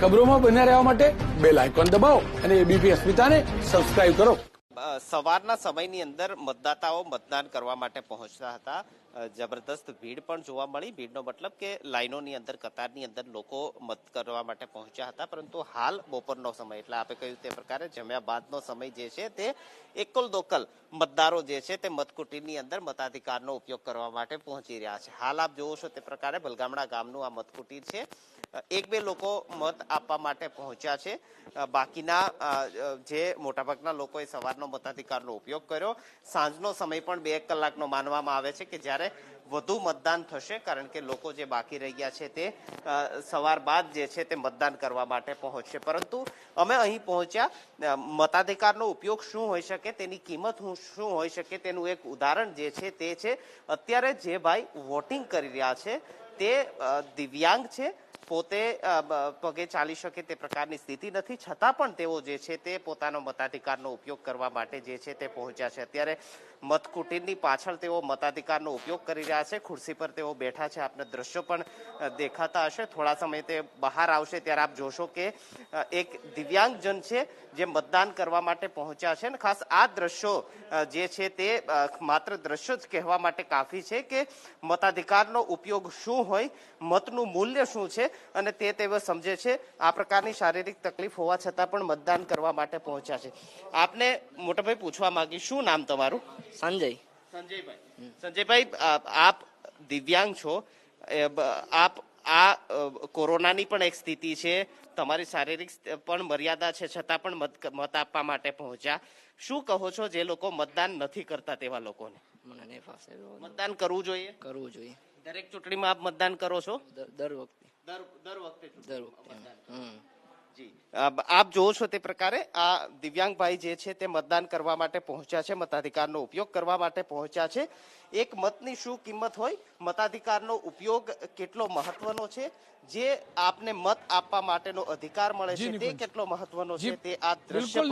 ખબરોમાં બન્યા રહેવા માટે બેલ આઇકોન દબાવો અને એબીપી અસ્મિતાને સબસ્ક્રાઇબ કરો. સવારના સમયની અંદર મતદાતાઓ મતદાન કરવા માટે પહોંચતા હતા. જબરદસ્ત ભીડ પણ જોવા મળી. ભીડનો મતલબ કે લાઈનોની અંદર, કતારની અંદર લોકો મત કરવા માટે પહોંચ્યા હતા. પરંતુ હાલ બપોરનો સમય, એટલે આપે કહ્યું તે પ્રકારે જમ્યા બાદનો સમય જે છે તે એકલ દોકલ મતદારો જે છે તે મતકુટીની અંદર મતાધિકારનો ઉપયોગ કરવા માટે પહોંચી રહ્યા છે. હાલ આપ જોવો છો તે પ્રકારે બલગામડા ગામનું આ મતકુટીર છે. એક બે લોકો મત આપવા માટે પહોંચ્યા છે. બાકીના જે મોટાભાગના લોકોએ સવારનો મતાધિકારનો ઉપયોગ કર્યો. સાંજનો સમય પણ 2 કલાકનો માનવામાં આવે છે કે જ્યારે વધુ મતદાન થશે, કારણ કે લોકો જે બાકી રહી ગયા છે તે સવાર બાદ જે છે તે મતદાન કરવા માટે પહોંચશે. પરંતુ અમે અહીં પહોંચ્યા, મતાધિકારનો ઉપયોગ શું હોઈ શકે, તેની કિંમત શું હોઈ શકે તેનું એક ઉદાહરણ જે છે તે છે અત્યારે જે ભાઈ વોટિંગ કરી રહ્યા છે તે દિવ્યાંગ છે. પોતે પગે ચાલી શકે તે પ્રકારની સ્થિતિ નથી, છતાં પણ તેઓ જે છે તે પોતાનો મતાધિકારનો ઉપયોગ કરવા માટે જે છે તે પહોંચ્યા છે. અત્યારે મતકુટીરની પાછળ તેઓ મતાધિકારનો ઉપયોગ કરી રહ્યા છે. ખુરશી પર તેઓ બેઠા છે. આપને દ્રશ્યો પણ દેખાતા હશે. થોડા સમય તે બહાર આવશે ત્યારે આપ જોશો કે એક દિવ્યાંગજન છે જે મતદાન કરવા માટે પહોંચ્યા છે. અને ખાસ આ દ્રશ્યો જે છે તે માત્ર દ્રશ્યો જ કહેવા માટે કાફી છે કે મતાધિકારનો ઉપયોગ શું હોય, મતનું મૂલ્ય શું છે, અને તેઓ સમજે છે. આ પ્રકારની શારીરિક તકલીફ હોવા છતાં પણ મતદાન કરવા માટે પહોંચ્યા છે. આપને મોટાભાઈ પૂછવા માંગી, શું નામ તમારું? સંજયભાઈ, આપ દિવ્યાંગ છો. આપ આ કોરોનાની પણ એક સ્થિતિ છે, તમારી શારીરિક પણ મર્યાદા છે, છતાં પણ મત આપવા માટે પહોંચ્યા. શું કહો છો જે લોકો મતદાન નથી કરતા તેવા લોકોને? મતદાન કરવું જોઈએ. દરેક ચૂંટણીમાં આપ મતદાન કરો છો? દર વખતે. જી, આપ જોવો છો તે પ્રકારે આ દિવ્યાંગ ભાઈ જે છે તે મતદાન કરવા માટે પહોંચ્યા છે, મતાધિકારનો ઉપયોગ કરવા માટે પહોંચ્યા છે. એક મતની શું કિંમત હોય, મતાધિકારનો ઉપયોગ કેટલો મહત્વનો છે, જે આપને મત આપવા માટેનો અધિકાર મળે છે તે કેટલો મહત્વનો છે, તે આ દ્રશ્ય